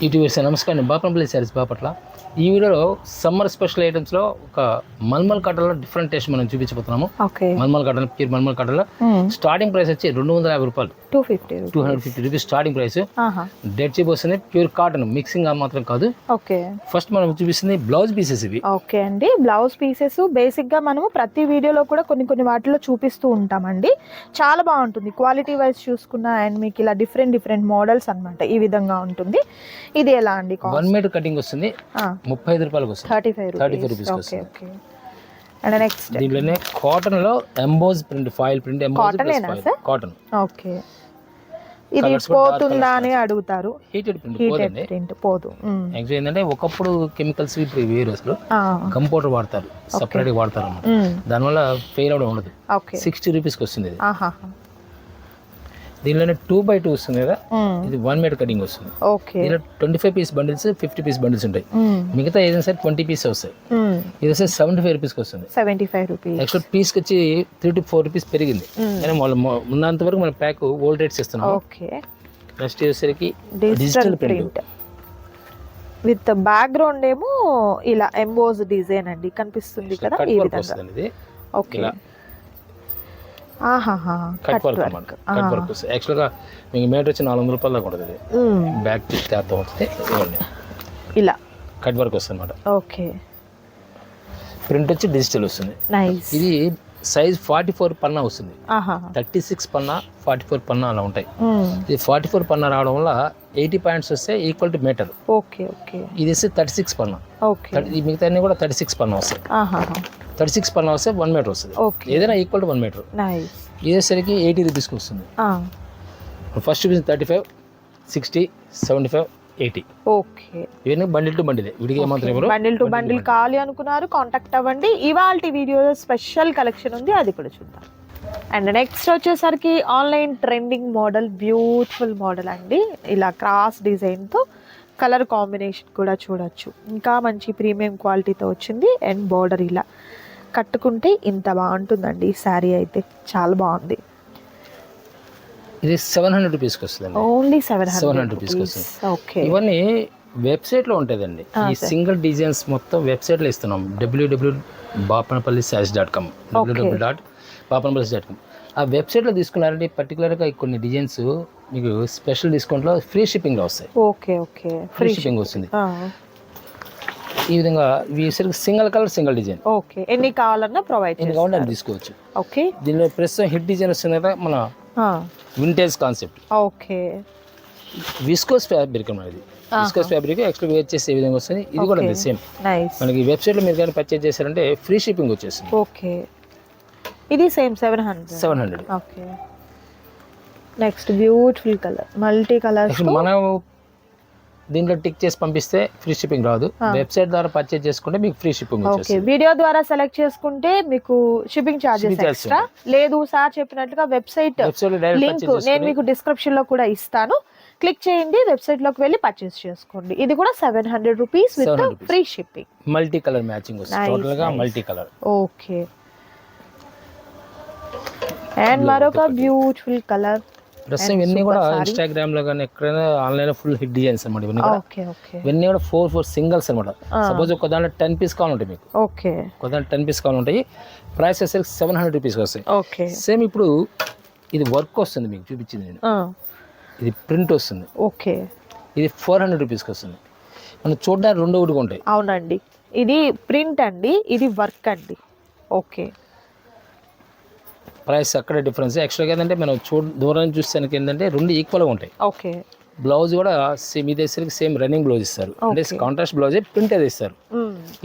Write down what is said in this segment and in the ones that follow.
YouTubers నమస్కారం, బాపనపల్లి శారీస్ బాపట్ల. ఈ వీడియోలో సమ్మర్ స్పెషల్ ఐటమ్స్లో ఒక మల్మల్ కాటన్లో డిఫరెంట్ టేస్ట్ మనం చూపించబోతున్నాము. మల్మల్ కాటన్, ప్యూర్ మల్మల్ కాటన్లో స్టార్టింగ్ ప్రైస్ వచ్చి 250 రూపాయలు, 250 rupees starting price. Dead cheap వస్తుంది, ప్యూర్ కాటన్, మిక్సింగ్ మాత్రం కాదు. ఫస్ట్ మనం చూపిస్తుంది బ్లౌజ్ పీసెస్. ఇవి ఓకే అండి, బ్లౌజ్ పీసెస్ బేసిక్ గా మనము ప్రతి వీడియోలో కూడా కొన్ని వాటిలో చూపిస్తూ ఉంటామండి. చాలా బాగుంటుంది క్వాలిటీ వైజ్ చూసుకున్నా. అండ్ మీకు ఇలా డిఫరెంట్ మోడల్స్ అన్నమాట ఈ విధంగా ఉంటుంది. ఇది ఎలా అండి? 1 మీటర్ కటింగ్ వస్తుంది, 35 రూపాయలు వస్తుంది, 35 రూపీస్ వస్తుంది. అండ్ నెక్స్ట్ దీంట్లోనే కాటన్ లో emboss print, foil print, cotton. Okay, ఇది పోతుందా అని అడుగుతారు. హీటెడ్ ప్రింట్ పోదు. యాక్చువల్లీ ఏంటంటే ఒకప్పుడు కెమికల్స్ ఇప్పుడు వేరు, అసలు కంపౌండర్ వాడతారు, సపరేట్ గా వాడతారు అన్నమాట. దానివల్ల ఫెయిల్ అవడం ఉండదు. 60 రూపీస్కి వస్తుంది ఇది. దీనిలోనే 2x2 వస్తుంది కదా, ఇది 1 మీటర్ కటింగ్ వస్తుంది. దీనిలో 25 పీస్ బండిల్స్, 50 పీస్ బండిల్స్ ఉంటాయి. మిగతా ఏదైనా సరే 20 పీస్ వస్తాయి. ఇది వస్తే 75 రూపీస్కి వస్తుంది. 75 రూపీస్. యాక్చువల్ పీస్కి వచ్చి 3 to 4 రూపీస్ పెరిగింది. కానీ వాళ్ళు ఉన్నంత వరకు మన ప్యాక్ ఓల్డ్ రేట్స్ ఇస్తున్నాం. నెక్స్ట్ వచ్చేసరికి డిజిటల్ ప్రింట్ విత్ బ్యాక్గ్రౌండ్ ఏమో ఇలా ఎంబోజ్ డిజైన్ అండి కనిపిస్తుంది కదా, ఈ విధంగా. ఇది ఓకే, కట్ వర్క్ అన్నమాట. కట్ వర్క్ యాక్చువల్గా మీకు మీటర్ వచ్చి 400 రూపాయల దాకా ఉంటుంది. బ్యాక్ చేద్దాం వస్తే ఇలా కట్ వర్క్ వస్తుంది అన్నమాట. ఓకే, ప్రింట్ వచ్చి డిజిటల్ వస్తుంది. ఇది సైజ్ 44 పన్నా వస్తుంది. 36 పన్నా, 44 పన్నా అలా ఉంటాయి. ఇది 44 పన్నా రావడం వల్ల 80 పాయింట్స్ వస్తే ఈక్వల్ టు మీటర్. ఇది వస్తే 36 పన్నా. మిగతా అన్ని కూడా 36 పన్నా వస్తాయి. 36 పన్నా వస్తే 1 మీటర్ వస్తుంది. ఏదైనా ఈక్వల్ టు 1 మీటర్. ఇదేసరికి 80 రూపీస్కి వస్తుంది. ఫస్ట్ చూపించింది 35, 60, 75, 80. ఓకే, ఇవన్నీ బండిల్ టు బండిల్, విడిగా ఏమాత్రం ఎవరు బండిల్ టు బండిల్ కావాలి అనుకున్నారు కాంటాక్ట్ అవ్వండి. ఇవాల్టి వీడియోలో స్పెషల్ కలెక్షన్ ఉంది, అది కూడా చూద్దాం. అండ్ నెక్స్ట్ వచ్చేసరికి online trending model, beautiful model అండి. ఇలా క్రాస్ డిజైన్తో కలర్ కాంబినేషన్ కూడా చూడొచ్చు. ఇంకా మంచి ప్రీమియం క్వాలిటీతో వచ్చింది. అండ్ బోర్డర్ ఇలా కట్టుకుంటే ఇంత బాగుంటుందండి. ఈ శారీ అయితే చాలా బాగుంది. ఇది 700 రూపీస్కి వస్తుంది. ఓన్లీ 700 రూపీస్కి వస్తుంది. ఓకే, ఇవన్నీ వెబ్సైట్లో ఉంటుందండి. ఈ సింగిల్ డిజైన్స్ మొత్తం వెబ్సైట్లో ఇస్తున్నాం. www.bapanapallisarees.com, www.bapanapallisarees.com. ఆ వెబ్సైట్లో తీసుకున్నారంటే పర్టికులర్గా కొన్ని డిజైన్స్ మీకు స్పెషల్ డిస్కౌంట్లో ఫ్రీ షిప్పింగ్లో వస్తాయి. ఫ్రీ షిప్పింగ్ వస్తుంది. ఈ విధంగా single colour, single design. Okay, ఎన్ని కావాలన్నా ప్రొవైడ్ కావాలని తీసుకోవచ్చు. ఓకే, దీనిలో ప్రస్తుతం హిట్ డిజైన్ వస్తుంది కదా, మన vintage concept. Okay, viscose fabric అన్నమాట. ఇది విస్కోస్ ఫ్యాబ్రిక్ యాక్చువల్ వేర్ చేసే విధంగా వస్తుంది. ఇది కూడా సేమ్ మనకి వెబ్సైట్లో మీరు కానీ పర్చేజ్ చేశారంటే ఫ్రీ షిప్పింగ్ వచ్చేస్తుంది. ఓకే, ఇది same 700. Okay, next beautiful colour, multi colours. మనం దీంట్లో టిక్ చేసి పంపిస్తే ఫ్రీ షిప్పింగ్ రాదు. వెబ్సైట్ ద్వారా పర్చేజ్ చేసుకుంటే మీకు ఫ్రీ షిప్పింగ్ వచ్చేస్తుంది. వీడియో ద్వారా సెలెక్ట్ చేసుకుంటే మీకు షిప్పింగ్ చార్జెస్ ఎక్స్ట్రా. లేదు సార్ చెప్పినట్లుగా వెబ్సైట్ లింక్ నేను మీకు డిస్క్రిప్షన్ లో కూడా ఇస్తాను, క్లిక్ చేయండి, వెబ్సైట్ లోకి వెళ్ళి పర్చేస్ చేసుకోండి. ఇది కూడా 700 rupees with free shipping. Multi colour matching వస్తుంది, టోటల్ గా మల్టీ కలర్. ఓకే, అండ్ మరొక బ్యూటిఫుల్ కలర్. ప్రస్తుతం ఇవన్నీ కూడా ఇన్స్టాగ్రామ్ లో కానీ ఎక్కడైనా ఆన్లైన్ లో ఫుల్ హిట్ డిజైన్స్ అనమాట. ఇవన్నీ కూడా 4 సింగిల్స్ అనమాట. సపోజ్ ఒక దాంట్లో 10 పీస్ కావాలంటాయి మీకు. ఒక దాంట్లో 10 పీస్ కావాలంటాయి. ప్రైస్ వచ్చేసరికి 700 రూపీస్ వస్తాయి. సేమ్ ఇప్పుడు ఇది వర్క్ వస్తుంది మీకు చూపించింది నేను. ఇది ప్రింట్ వస్తుంది. ఇది 400 రూపీస్కి వస్తుంది. మనం చూడడానికి 2 ఒకటిగా ఉంటాయి. అవునండి, ఇది ప్రింట్ అండి, ఇది వర్క్ అండి. ఓకే, ప్రైస్ అక్కడ డిఫరెన్స్. యాక్చువల్గా ఏంటంటే మనం దూరం చూస్తానికి ఏంటంటే 2 ఈక్వల్గా ఉంటాయి. ఓకే, బ్లౌజ్ కూడా సేమ్ ఇదేసరికి సేమ్ రన్నింగ్ బ్లౌజ్ ఇస్తారు. అంటే కాంట్రాస్ట్ బ్లౌజ్ ప్రింట్ అది ఇస్తారు.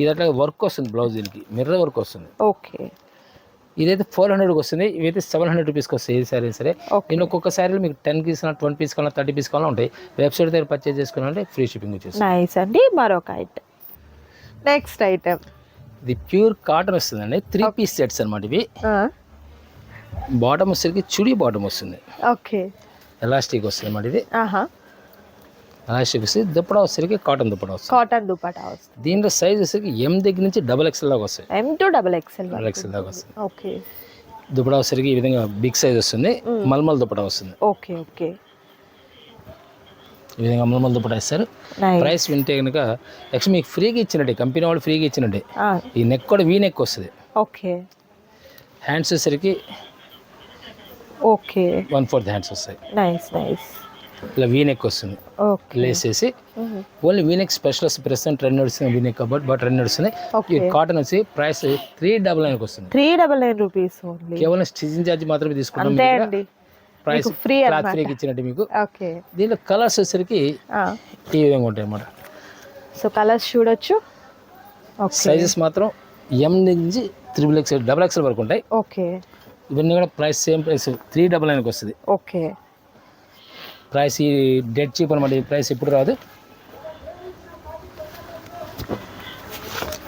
ఇది అట్లా వర్క్ వస్తుంది, బ్లౌజ్ దీనికి మిర్రర్ వర్క్ వస్తుంది. ఓకే, ఇదైతే 400కి వస్తుంది. ఇవైతే 700 రూపీస్కి వస్తాయి. ఏ సారీ సరే. నేను ఒక్కొక్క సారీలో మీకు 10 పీస్, 20 పీస్ కావాలా, 30 పీస్ కావాలా ఉంటాయి. వెబ్సైట్ దగ్గర పర్చేజ్ చేసుకున్నారంటే ఫ్రీ షిప్పింగ్ వచ్చేస్తుంది. నైస్ అండి. మరొక ఐటమ్, నెక్స్ట్ ఐటమ్, ఇది ప్యూర్ కాటన్ వస్తుందండి. 3 పీస్ సెట్స్ అనమాట ఇవి. బాటమ్ వచ్చేసరికి చుడీ బాటమ్ వస్తుంది. ఓకే, ఎలాస్టిక్ వస్తుంది అన్నమాట. ఇది ఎలాస్టిక్ వస్తుంది. దుప్పటా వచ్చేసరికి కాటన్ దుప్పటా వస్తుంది. దీంట్లో సైజ్ వచ్చేసరికి M దగ్గర నుంచి XXL దాకా వస్తాయి. M to XXL దాకా వస్తుంది. ఓకే, దుప్పటా వచ్చేసరికి ఈ విధంగా బిగ్ సైజ్ వస్తుంది. మల్మల్ దుప్పటా వస్తుంది. ఓకే, ఈ విధంగా అమలు దుప్పటా ఇస్తారు. ప్రైస్ వింటే కనుక నెక్స్ట్ మీకు ఫ్రీగా ఇచ్చినట్టే, కంపెనీ వాళ్ళు ఫ్రీగా ఇచ్చినట్టే. ఈ నెక్ కూడా వీ నెక్ వస్తుంది. ఓకే. హ్యాండ్స్ వచ్చేసరికి ఓకే 1/4 హ్యాండ్స్ వస్తాయి. Nice nice. ఇలా వీ నెక్ వస్తుంది. లేస్ వేసి ఓన్లీ వీ నెక్ స్పెషల్ వస్తుంది. ప్రెసెంట్ 2 నడుస్తుంది వీ నెక్ కాబట్టి, బట్ 2 నడుస్తుంది. ఈ కాటన్ వచ్చి ప్రైస్ 399 వస్తుంది. 399 రూపీస్ ఓన్లీ. కేవలం స్టిచింగ్ ఛార్జ్ మాత్రమే తీసుకుంటాం. ప్రైస్ క్లాత్ ఫ్రీగా ఇచ్చినట్టు మీకు. ఓకే. దీనిలో కలర్స్ వచ్చేసరికి ఈ విధంగా ఉంటాయి అన్నమాట. సో కలర్స్ చూడొచ్చు. సైజెస్ మాత్రం M నుంచి XXL, XXL వరకు ఉంటాయి. ఓకే. ఇవన్నీ కూడా ప్రైస్ సేమ్ ప్రైస్ 399 వస్తుంది. ఓకే. ప్రైస్ ఈ డెడ్ చీప్ అనమాట. ఈ ప్రైస్ ఎప్పుడు రాదు.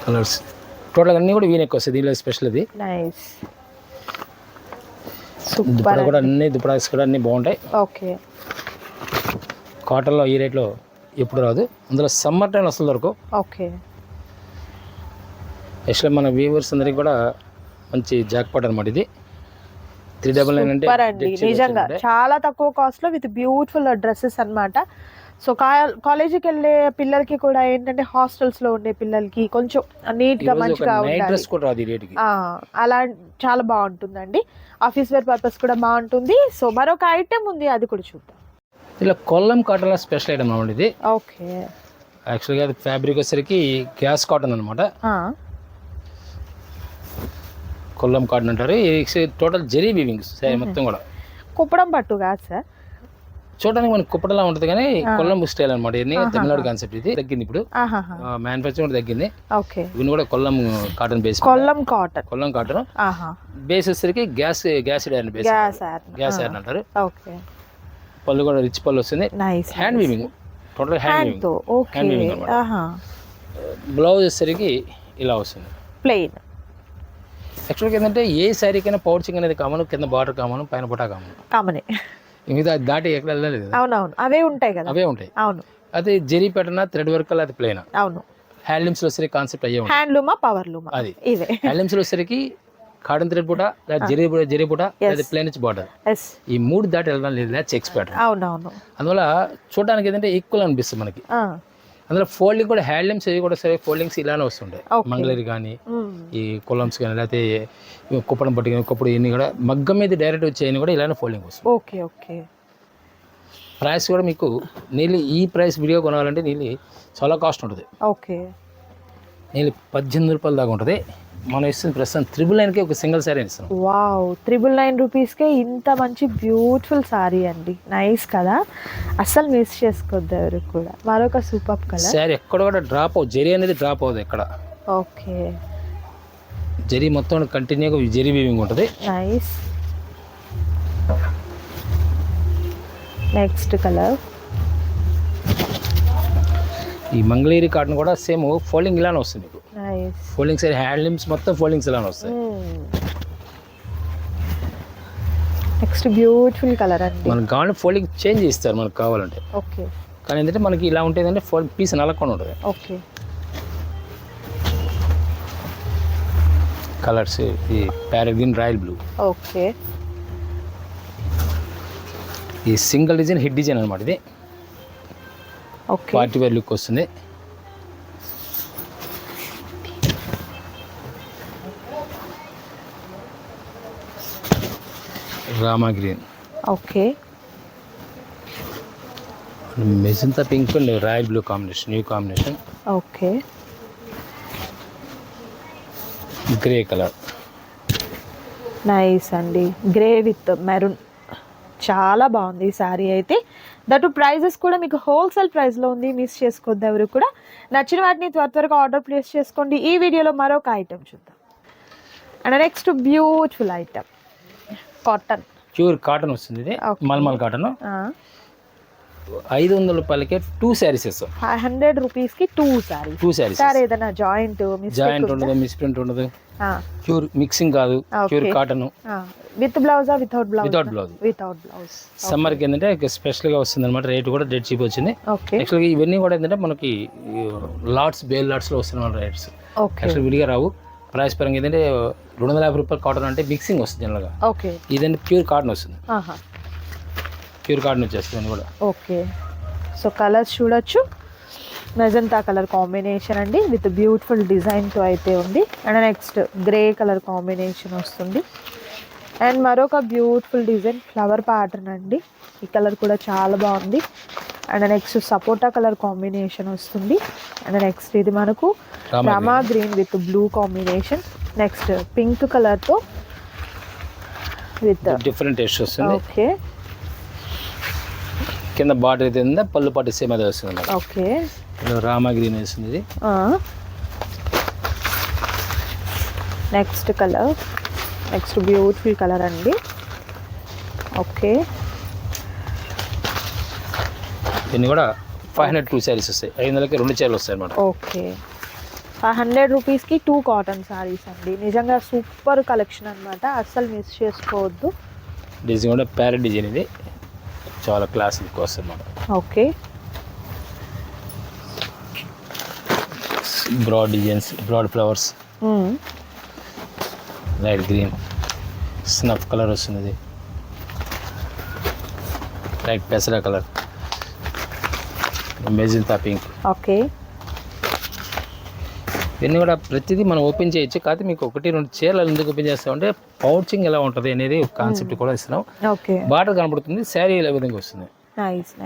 కలర్స్ టోటల్ అన్నీ కూడా వీనెక్ వస్తుంది. దీనిలో స్పెషల్ ఇది. నైస్. దుప్పటా కూడా అన్ని దుప్పటాస్ కూడా అన్నీ బాగుంటాయి. ఓకే. కాటన్లో ఈ రేట్లో ఎప్పుడు రాదు. అందులో సమ్మర్ టైం అసలు దొరకవు. ఓకే. యాక్చువల్లీ మన వ్యూవర్స్ అందరికి కూడా మంచి జాక్పాట్ అనమాట ఇది. 399 అంటే నిజంగా చాలా తక్కువ కాస్ట్ లో విత్ బ్యూటిఫుల్ డ్రెస్సెస్ అన్నమాట. సో కాలేజీకి వెళ్ళే పిల్లలకి కూడా ఏంటంటే హాస్టల్స్ లో ఉండే పిల్లలకి కొంచెం నీట్ గా మంచిగా ఉండాలి. అలా చాలా బాగుంటుందండి. ఆఫీస్ వేర్ పర్పస్ కూడా బాగుంటుంది. సో మరొక ఐటెం ఉంది, అది కూడా చూద్దాం. ఇలా కొల్లం కాటన్ స్పెషల్ ఐటమ్ అనమాట ఇది. ఓకే. యాక్చువల్గా అది ఫ్యాబ్రిక్ వచ్చేసరికి గ్యాస్ కాటన్ అనమాట. కొల్లం కాటన్ అంటారు. టోటల్ జెరీ వీవింగ్ మొత్తం కూడా. కుప్పడం పట్టు కాదు సార్, చూడడానికి మనకి కుప్పటలా ఉంటుంది కానీ కొల్లం స్టైల్ అనమాట. ఇది తమిళనాడు కాన్సెప్ట్. ఇది తగ్గింది ఇప్పుడు, మ్యానుఫ్యాక్చరింగ్ కూడా తగ్గింది. ఇవన్నీ కూడా Kollam cotton base. Kollam cotton base వచ్చేసరికి gas iron base, gas iron అంటారు. పళ్ళు కూడా రిచ్ పళ్ళు వస్తుంది. Hand weaving, total hand weaving అనమాట. బ్లౌజ్ వచ్చేసరికి ఇలా వస్తుంది ప్లెయిన్. యాక్చువల్గా ఏంటంటే ఏ శారీకైనా పౌచింగ్ అనేది కామన్, కింద బార్డర్ కామన్, పైన బుటా కామనే. మిగతా దాటి ఎక్కడ వెళ్ళలేదు. అవునవును, అవే ఉంటాయి కదా. అవే ఉంటాయి. అవును. అది జెరీ ప్యాటర్న్, థ్రెడ్ వర్క్, అది ప్లెయిన్. అవును. హ్యాండ్లూమ్స్ లో వచ్చేసరికి కాన్సెప్ట్ అయ్యే ఉంటుంది. హ్యాండ్లూమా పవర్ లూమా అది. హ్యాండ్లూమ్స్ లో వచ్చేసరికి కాటన్ థ్రెడ్ బుటా, జెరీ బుటా, లేదా ప్లెయిన్ బార్డర్. ఈ 3 దాటి వెళ్ళడం లేదు చెక్స్ ప్యాటర్న్. అవునవును. అందువల్ల చూడడానికి ఏంటంటే ఈక్వల్ అనిపిస్తుంది మనకి. అందులో ఫోల్డింగ్ కూడా హ్యాండ్లూమ్స్ ఇవి కూడా సరే ఫోల్డింగ్స్ ఇలానే వస్తుంటాయి. మంగళగిరి కానీ ఈ కొలమ్స్ కానీ లేకపోతే కుప్పడం పట్టు కానీ కుప్పుడు ఇవన్నీ కూడా మగ్గం మీద డైరెక్ట్ వచ్చేయని కూడా ఇలానే ఫోల్డింగ్ వస్తుంది. ఓకే. ఓకే. ప్రైస్ కూడా మీకు నీళ్ళు ఈ ప్రైస్ విడిగా కొనాలంటే నీళ్ళు చాలా కాస్ట్ ఉంటుంది. ఓకే. నీళ్ళు 18 రూపాయల దాకా ఉంటుంది. మనం ఇస్తుంది ప్రస్తుతం 999కి ఒక సింగిల్ శారీ ఇస్తాం. వావ్, 999 రూపీస్కే ఇంత మంచి బ్యూటిఫుల్ శారీ అండి. నైస్ కదా, అస్సలు మిస్ చేసుకోవద్దు ఎవరు కూడా. మరొక సూపర్ కలర్. శారీ ఎక్కడ కూడా డ్రాప్ అవ్వదు, జరీ అనేది డ్రాప్ అవ్వదు ఎక్కడ. ఓకే. జరీ మొత్తం కంటిన్యూగా జరీ వీవింగ్ ఉంటుంది. నైస్. Next colour. ఈ మంగళగిరి కాటన్ కూడా సేమ్ ఫోల్డింగ్ ఇలానే వస్తుంది మీకు. నైస్. ఫోల్డింగ్ సైడ్ హ్యాండ్లూమ్స్ మొత్తం ఫోల్డింగ్స్ ఇలానే వస్తాయి. నెక్స్ట్ బ్యూటిఫుల్ కలర్ అండి. మనకు కావాలంటే ఫోల్డింగ్ చేంజ్ చేస్తారు మనకు కావాలంటే. ఓకే. కానీ ఏంటంటే మనకి ఇలా ఉంటుందంటే పీస్ నలగకుండా ఉంటుంది. ఓకే. కలర్స్ ఈ parrot green, royal blue. Okay. ఈ సింగిల్ డిజైన్ హిట్ డిజైన్ అనమాట ఇది. ఓకే. పార్టీ వేర్ లుక్ వస్తుంది. Rama green. Okay. Magenta pink and royal blue combination, new combination. Okay. Grey colour. Nice అండి, గ్రే విత్ మెరూన్. చాలా బాగుంది ఈ శారీ అయితే. దట్ ప్రైజెస్ కూడా మీకు హోల్సేల్ ప్రైస్లో ఉంది, మిస్ చేసుకోవద్దు ఎవరు కూడా. నచ్చిన వాటిని త్వరగా ఆర్డర్ ప్లేస్ చేసుకోండి. ఈ వీడియోలో మరొక ఐటెం చూద్దాం. And next beautiful item cotton, pure cotton వస్తుంది. ఇది మల్మల్ కాటన్. 500 రూపాయలకే 2 శారీస్ ఇస్తాం. 500 రూపీస్కి 2 శారీస్. సార్ ఏదైనా జాయింట్ ఉండదు, మిస్ప్రింట్ ఉండదు, ప్యూర్ మిక్సింగ్ కాదు, ప్యూర్ కాటన్. విత్ బ్లౌజా వితౌట్ బ్లౌజ్? Without blouse. సమ్మర్కి ఏంటంటే స్పెషల్గా వస్తుంది అనమాట. రేట్ కూడా డెడ్ చీప్ వచ్చింది. యాక్చువల్గా ఇవన్నీ కూడా ఏంటంటే మనకి లాట్స్, బేల్ లాట్స్లో వస్తున్న రేట్స్. యాక్చువల్ విడిగా రావు. ప్రైస్ పరంగా ఏంటంటే 250 రూపాయలు కాటన్ అంటే మిక్సింగ్ వస్తుంది జనరల్గా. ఇదంటే ప్యూర్ కాటన్ వస్తుంది. ప్యూర్ కాటన్ వచ్చేస్తుంది కూడా. ఓకే. సో కలర్స్ చూడొచ్చు. మెజంతా కలర్ కాంబినేషన్ అండి విత్ బ్యూటిఫుల్ డిజైన్తో అయితే ఉంది. And next grey colour combination వస్తుంది. అండ్ మరొక బ్యూటిఫుల్ డిజైన్ ఫ్లవర్ ప్యాటర్న్ అండి. ఈ కలర్ కూడా చాలా బాగుంది. And next sapota colour combination వస్తుంది. అండ్ నెక్స్ట్ ఇది మనకు Rama green with blue combination. Next pink కలర్తో విత్ డిఫరెంట్ టేస్ట్ వస్తుంది. ఓకే, కింద బార్డర్ అయితే ఉందా, పళ్ళు పాటు సేమ్ అదే వస్తుంది. ఓకే, రామా గ్రీన్ వేస్తుంది ఇది. Next colour, next beautiful colour అండి. ఓకే, దీన్ని కూడా 502 శారీస్ వస్తాయి. 500కి 2 చీరలు వస్తాయి అన్నమాట. ఓకే, 500 రూపీస్కి 2 కాటన్ శారీస్ అండి. నిజంగా సూపర్ కలెక్షన్ అనమాట, అస్సలు మిస్ చేసుకోవద్దు. డిజైన్ కూడా ప్యారెట్ డిజైన్, ఇది చాలా క్లాస్ లుక్ వస్తుంది అన్నమాట. Okay, broad designs, broad flowers, light green, snuff colour వస్తుంది, లైట్ పెసరా కలర్, మెజంతా పింక్. ఓకే, ఇవన్నీ కూడా ప్రతిదీ మనం ఓపెన్ చేయొచ్చు. కాకపోతే మీకు 1-2 చీరలు ఎందుకు ఓపెన్ చేస్తామంటే పౌచింగ్ ఎలా ఉంటుంది అనేది ఒక కాన్సెప్ట్ కూడా ఇస్తున్నాం. ఓకే, బార్డర్ కనబడుతుంది, శారీ ఇలా విధంగా వస్తుంది.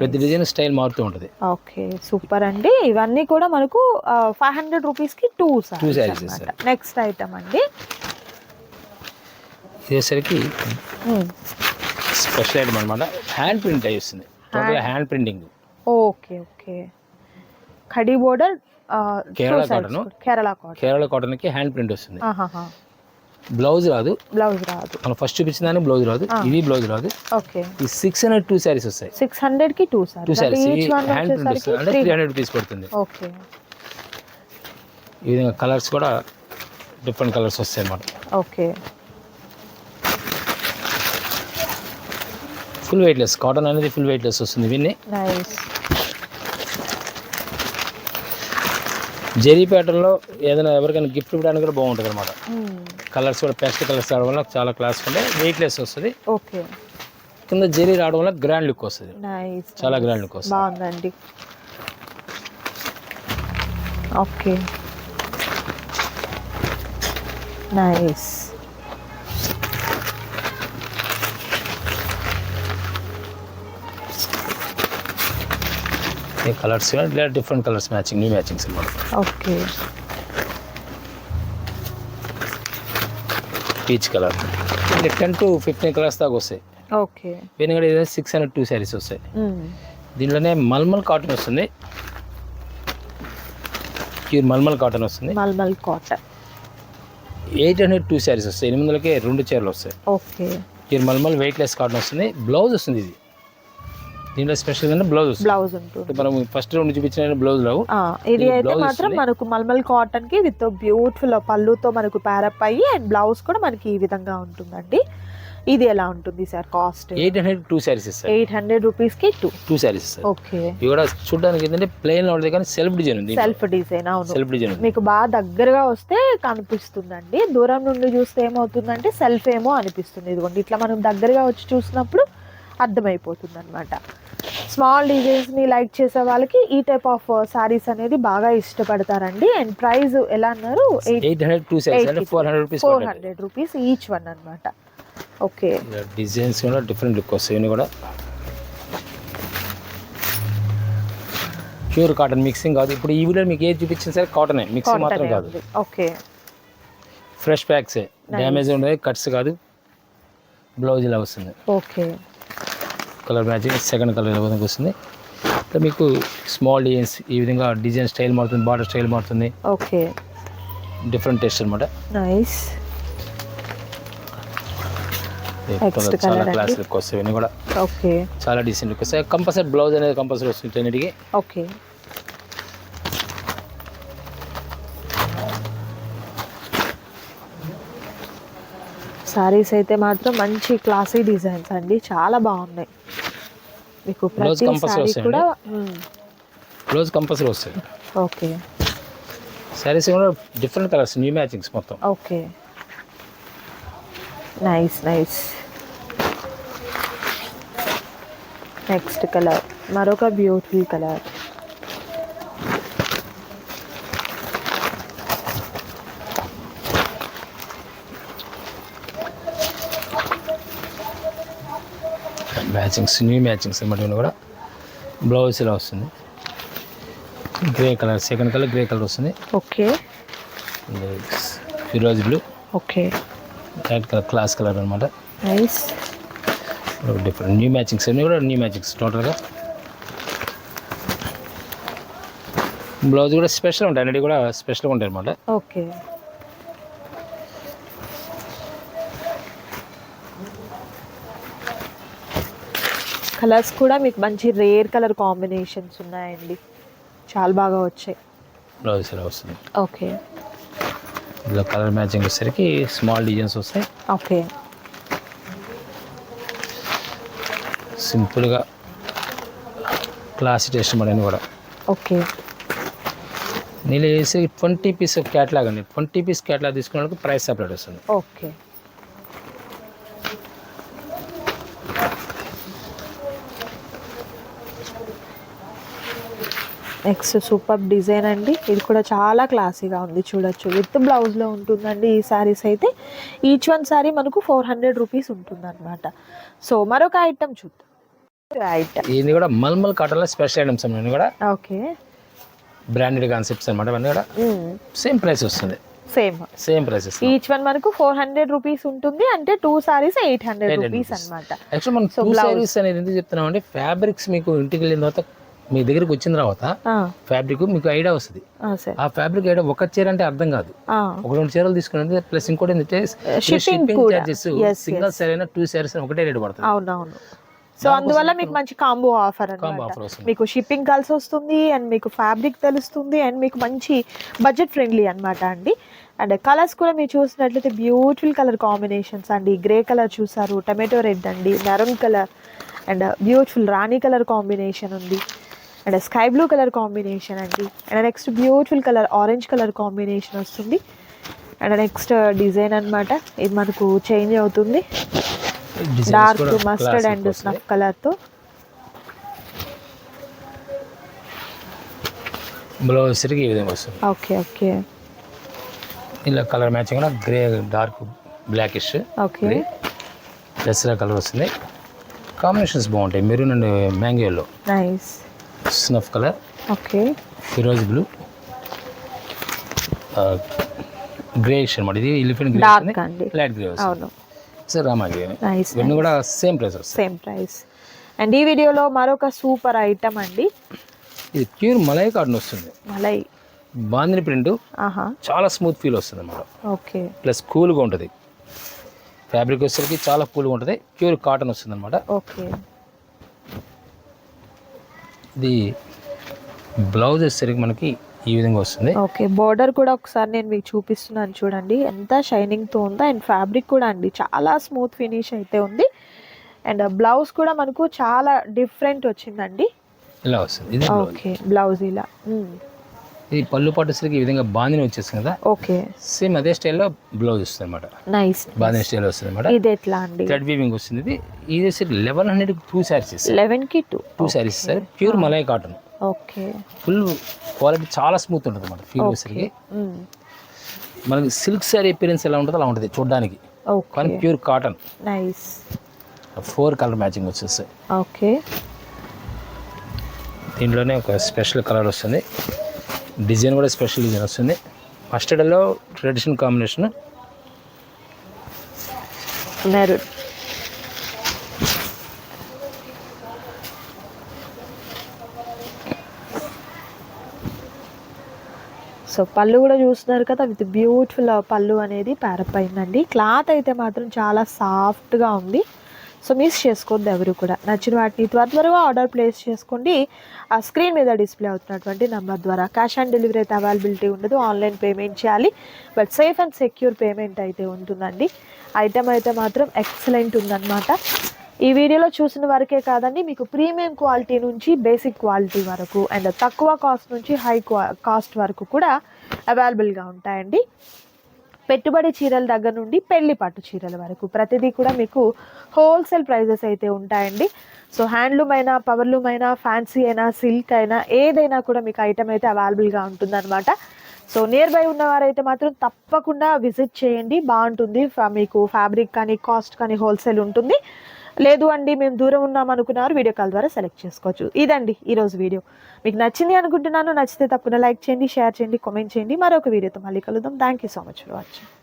ప్రతి డిజైన్ స్టైల్ మారుతూ ఉంటుంది. ఓకే, సూపర్ అండి. ఇవన్నీ కూడా మనకు 500 రూపీస్కి 2 శారీస్. నెక్స్ట్ ఐటమ్ అండి, ఇదేసరికి స్పెషల్ ఐటమ్ అనమాట. హ్యాండ్ ప్రింట్ అయి వస్తుంది, total hand printing. Okay, okay, khadi border, Kerala cotton, Kerala కాటన్కి హ్యాండ్ ప్రింట్ వస్తుంది. బ్లౌజ్ రాదు, మనం ఫస్ట్ చూపించిన దాన్ని బ్లౌజ్ రాదు, ఇది బ్లౌజ్ రాదు. ఓకే, ఈ 602 శారీస్ వస్తాయి. 600కి 2 శారీస్, హ్యాండ్ ప్రింట్ వస్తుంది అంటే 300 రూపీస్ పడుతుంది. ఓకే, ఈ విధంగా కలర్స్ కూడా డిఫరెంట్ కలర్స్ వస్తాయి అన్నమాట. ఓకే, ఫుల్ వెయిట్లెస్ కాటన్ అనేది ఫుల్ వెయిట్లెస్ వస్తుంది. ఇవన్నీ జెరీ ప్యాటర్న్లో ఏదైనా ఎవరికైనా గిఫ్ట్ ఇవ్వడానికి కూడా బాగుంటుంది అనమాట. కలర్స్ కూడా పెస్ట్ కలర్స్ రావడం వల్ల చాలా క్లాస్ ఉంటే వెయిట్లెస్ వస్తుంది. ఓకే, కింద జెరీ రావడం వల్ల గ్రాండ్ లుక్ వస్తుంది, చాలా గ్రాండ్ లుక్ వస్తుంది. బాగుందండి. Okay, nice. Colours different colours matching, new matchings అన్నమాట. Okay, peach colour 10 to 15 colours దాకా వస్తాయి. ఓకే, వెనుగడ 602 శారీస్ వస్తాయి. దీంట్లోనే మల్మల్ కాటన్ వస్తుంది, ప్యూర్ మల్మల్ కాటన్ వస్తుంది. 802 శారీస్ వస్తాయి. 800కి 2 చీరలు వస్తాయి. Okay, pure malmal weightless cotton వస్తుంది. బ్లౌజ్ వస్తుంది. ఇది దీంట్లో స్పెషల్ అంటే బ్లౌజ్ ఉంటుంది. మనం ఫస్ట్ 2 చూపించిన బ్లౌజ్ రావు. ఇది అయితే మాత్రం మనకు మల్మల్ కాటన్ కి విత్ బ్యూటిఫుల్ పళ్ళుతో మనకు ప్యారప్ అయ్యి అండ్ బ్లౌజ్ కూడా మనకి ఈ విధంగా ఉంటుందండి. ఇది ఎలా ఉంటుంది సార్ కాస్ట్? 802 శారీస్ ఇస్తారు. 800 రూపీస్కి 2 శారీస్ ఇస్తారు. ఓకే, ఇవి కూడా చూడడానికి ఏంటంటే ప్లెయిన్ ఉంటుంది కానీ సెల్ఫ్ డిజైన్ ఉంది. సెల్ఫ్ డిజైన్, అవును, సెల్ఫ్ డిజైన్ మీకు బాగా దగ్గరగా వస్తే కనిపిస్తుందండి. దూరం నుండి చూస్తే ఏమవుతుందంటే సెల్ఫ్ ఏమో అనిపిస్తుంది. ఇదిగోండి ఇట్లా మనం దగ్గరగా వచ్చి చూసినప్పుడు అర్థమైపోతుంది అనమాట. స్మాల్ డిజైన్స్ని లైక్ చేసే వాళ్ళకి ఈ టైప్ ఆఫ్ శారీస్ అనేది బాగా ఇష్టపడతారండి. అండ్ ప్రైస్ ఎలా అన్నారు? 802 శారీస్ అంటే 400 రూపీస్ ఈచ్ వన్ అనమాట. ఓకే, డిజైన్స్ కూడా డిఫరెంట్ లుక్ వస్తాయి. ఇవన్నీ కూడా ప్యూర్ కాటన్ మిక్సింగ్ కాదు. ఇప్పుడు ఈ వీడియో మీకు ఏది చూపించిన సరే కాటనే, మిక్సింగ్ మాత్రం కాదు. ఓకే, ఫ్రెష్ ప్యాక్సే, డ్యామేజ్ ఉండదు, కట్స్ కాదు. బ్లౌజ్ ఇలా వస్తుంది. Okay, colour matching, second colour ఇలా విధంగా వస్తుంది. ఇట్లా మీకు స్మాల్ డిజైన్స్ ఈ విధంగా డిజైన్ స్టైల్ మారుతుంది, బార్డర్ స్టైల్ మారుతుంది. ఓకే, డిఫరెంట్ టేస్ట్ అనమాట. నైస్. చాలా క్లాస్ లుక్ వస్తాయి. ఇవన్నీ కూడా ఓకే, చాలా డీసెంట్ లుక్ వస్తాయి. కంపల్సరీ బ్లౌజ్ అనేది కంపల్సరీ వస్తుంది అన్నిటికీ. ఓకే, సారీస్ అయితే మాత్రం మంచి క్లాసీ డిజైన్స్ అండి, చాలా బాగున్నాయి. మీకు ప్రతి సారీ కూడా బ్లౌజ్ కంపల్సరీ వస్తాయి. ఓకే, సారీస్ కూడా డిఫరెంట్ కలర్స్, న్యూ మ్యాచింగ్స్ మొత్తం. Okay, nice. నెక్స్ట్ కలర్ మరొక beautiful colour. Matchings, new matchings అన్నమాట. ఇవన్నీ కూడా బ్లౌజ్ ఇలా వస్తుంది. Grey colour, second colour grey colour వస్తుంది. ఓకే. ఫిరోజ్ blue. Okay. Light colour, class colour అనమాట. నైస్. డిఫరెంట్ న్యూ మ్యాచింగ్స్ అన్నీ కూడా న్యూ మ్యాచింగ్స్ టోటల్గా. బ్లౌజ్ కూడా స్పెషల్ ఉంటాయి, అన్నీ కూడా స్పెషల్గా ఉంటాయి అనమాట. ఓకే. కలర్స్ కూడా మీకు మంచి రేర్ కలర్ కాంబినేషన్స్ ఉన్నాయండి, చాలా బాగా వచ్చాయి. బ్లౌజ్ ఇలా వస్తుంది. ఓకే. ఇందులో కలర్ మ్యాచింగ్ వచ్చేసరికి స్మాల్ డిజైన్స్ వస్తాయి. ఓకే. సింపుల్గా క్లాసిక్ టేస్ట్ అన్నీ కూడా. ఓకే. నేను వేసి 20 పీస్ క్యాట్లాగ్ అండి. 20 పీస్ క్యాట్లాగ్ తీసుకున్న వాళ్ళకి ప్రైస్ సపరేట్ వస్తుంది. ఓకే. నెక్స్ట్ సూపర్ డిజైన్ అండి, ఇది కూడా చాలా క్లాసీగా ఉంది, చూడొచ్చు. విత్ బ్లౌజ్లో ఉంటుందండి ఈ శారీస్ అయితే. ఈచ్ వన్ శారీ మనకు 400 రూపీస్ ఉంటుంది అనమాట. సో మరొక ఐటమ్ చూద్దాం. ఇది కూడా మల్మల్ కాటన్లో స్పెషల్ ఐటమ్స్ అన్నీ కూడా. ఓకే. బ్రాండెడ్ కాన్సెప్ట్స్ అనమాట. అవన్నీ కూడా సేమ్ ప్రైస్ వస్తుంది. Same prices. ఈచ్ వన్ మనకు 400 రూపీస్ ఉంటుంది, అంటే 2 సారీస్ 800 రూపీస్ అనమాట. యాక్చువల్ మనం 2 సారీస్ అనేది ఎందుకు చెప్తున్నాం అంటే, ఫ్యాబ్రిక్స్ మీకు ఇంటికి వెళ్ళిన తర్వాత మీ దగ్గరికి వచ్చిన తర్వాత ఫ్యాబ్రిక్ మీకు ఐడియా వస్తుంది. ఆ ఫ్యాబ్రిక్ ఐడియా ఒక చీర అంటే అర్థం కాదు, ఒక 2 చీరలు తీసుకుని ప్లస్ ఇంకోటి ఏంటంటే షిప్పింగ్ చార్జెస్. సింగిల్ సారీ అయినా 2 సారీస్ ఒకటే రేట్ పడుతుంది. అవునవును. సో అందువల్ల మీకు మంచి కాంబో ఆఫర్ అన్నమాట. మీకు షిప్పింగ్ కలిసి వస్తుంది, అండ్ మీకు ఫ్యాబ్రిక్ తెలుస్తుంది, అండ్ మీకు మంచి బడ్జెట్ ఫ్రెండ్లీ అనమాట అండి. అండ్ కలర్స్ కూడా మీరు చూసినట్లయితే బ్యూటిఫుల్ కలర్ కాంబినేషన్స్ అండి. గ్రే కలర్ చూసారు, టమాటో రెడ్ అండి, మెరూన్ కలర్, అండ్ బ్యూటిఫుల్ రాణి కలర్ కాంబినేషన్ ఉంది, and sky blue colour combination అండి. And next beautiful colour orange colour combination వస్తుంది. అండ్ నెక్స్ట్ డిజైన్ అనమాట, ఇది మనకు చేంజ్ అవుతుంది. Dark mustard and snuff colour తో బ్లౌజ్ తిరిగి ఈ విధంగా వస్తుంది. ఓకే. ఓకే. ఇలా కలర్ మ్యాచింగ్ కూడా grey, dark blackish, okay, Dasara colour వస్తుంది. కాంబినేషన్స్ బాగుంటాయి. Maroon and mango yellow, nice, snuff colour, okay, ఫిరోజ్ బ్లూ, గ్రేష్ అనమాట. ఇది ఎలిఫెంట్ గ్రే, డార్క్ అండి, లైట్ గ్రే వస్తుంది. అవును, సార్ రామా గ్రే. నైస్, ఇవన్నీ కూడా సేమ్ ప్రైస్ వస్తాయి. Same price. అండ్ ఈ వీడియోలో మరొక సూపర్ ఐటమ్ అండి, ఇది ప్యూర్ మలై కాటన్ వస్తుంది. మలై బాందిని ప్రింట్, చాలా స్మూత్ ఫీల్ వస్తుంది అన్నమాట. ఓకే. ప్లస్ కూల్గా ఉంటుంది. ఫ్యాబ్రిక్ వచ్చేసరికి చాలా కూల్గా ఉంటుంది. ప్యూర్ కాటన్ వస్తుంది అనమాట. ఓకే. ఇది బ్లౌజ్ వచ్చేసరికి మనకి ఈ విధంగా వస్తుంది. ఓకే. బోర్డర్ కూడా ఒకసారి నేను మీకు చూపిస్తున్నాను చూడండి, ఎంత షైనింగ్తో ఉందో. అండ్ ఫ్యాబ్రిక్ కూడా అండి చాలా స్మూత్ ఫినిష్ అయితే ఉంది. అండ్ బ్లౌజ్ కూడా మనకు చాలా డిఫరెంట్ వచ్చిందండి, ఇలా వస్తుంది. ఇది ఓకే, బ్లౌజ్ ఇలా. ఇది పళ్ళు పాటు వచ్చేసరికి ఈ విధంగా బాందిని వచ్చేస్తుంది కదా. ఓకే. సేమ్ అదే స్టైల్లో బ్లౌజ్ వస్తుంది అనమాట. నైస్, బాందిని స్టైల్ వస్తుంది అనమాట. ఇది ఎట్లా అండి? థ్రెడ్ వీవింగ్ వస్తుంది. ఇది వచ్చేసి 1100 2 సారీస్. 11కి 2 సారీస్ సార్. ప్యూర్ మలై కాటన్. ఓకే. ఫుల్ క్వాలిటీ చాలా స్మూత్ ఉంటుంది అన్నమాట. ఫీల్ వచ్చేసరికి మనకి సిల్క్ సారీ అపిరెన్స్ ఎలా ఉంటుందో అలా ఉంటుంది చూడడానికి, కానీ pure cotton. Nice. 4 colour matching వచ్చేస్తాయి. ఓకే. దీంట్లోనే ఒక స్పెషల్ కలర్ వస్తుంది. డిజైన్ కూడా స్పెషల్ డిజైన్ వస్తుంది. మస్టర్డ్లో ట్రెడిషనల్ కాంబినేషన్, మెరూన్. సో పళ్ళు కూడా చూస్తున్నారు కదా, విత్ బ్యూటిఫుల్ పళ్ళు అనేది ప్యారప్ అయిందండి. క్లాత్ అయితే మాత్రం చాలా సాఫ్ట్గా ఉంది. సో మిస్ చేసుకోవద్దు ఎవరు కూడా. నచ్చిన వాటిని త్వరగా ఆర్డర్ ప్లేస్ చేసుకోండి. ఆ స్క్రీన్ మీద డిస్ప్లే అవుతున్నటువంటి నెంబర్ ద్వారా. క్యాష్ ఆన్ డెలివరీ అయితే అవైలబిలిటీ ఉండదు, ఆన్లైన్ పేమెంట్ చేయాలి. But safe and secure payment అయితే ఉంటుందండి. ఐటమ్ అయితే మాత్రం ఎక్సలెంట్ ఉందన్నమాట. ఈ వీడియోలో చూసిన వరకే కాదండి, మీకు ప్రీమియం క్వాలిటీ నుంచి బేసిక్ క్వాలిటీ వరకు, అండ్ తక్కువ కాస్ట్ నుంచి హై కాస్ట్ వరకు కూడా అవైలబుల్గా ఉంటాయండి. పెట్టుబడి చీరల దగ్గర నుండి పెళ్లి పట్టు చీరల వరకు ప్రతిదీ కూడా మీకు హోల్సేల్ ప్రైజెస్ అయితే ఉంటాయండి. సో హ్యాండ్లూమ్ అయినా, పవర్లూమ్ అయినా, ఫ్యాన్సీ అయినా, సిల్క్ అయినా ఏదైనా కూడా మీకు ఐటమ్ అయితే అవైలబుల్గా ఉంటుందన్నమాట. సో నియర్ బై ఉన్నవారైతే మాత్రం తప్పకుండా విజిట్ చేయండి, బాగుంటుంది. మీకు ఫ్యాబ్రిక్ కానీ, కాస్ట్ కానీ హోల్సేల్ ఉంటుంది. లేదు అండి మేము దూరం ఉన్నాం అనుకున్నారు, వీడియో కాల్ ద్వారా సెలెక్ట్ చేసుకోవచ్చు. ఇదండి ఈరోజు వీడియో. మీకు నచ్చింది అనుకుంటున్నాను. నచ్చితే తప్పకుండా లైక్ చేయండి, షేర్ చేయండి, కామెంట్ చేయండి. మరొక వీడియోతో మళ్ళీ కలుద్దాం. Thank you so much for watching.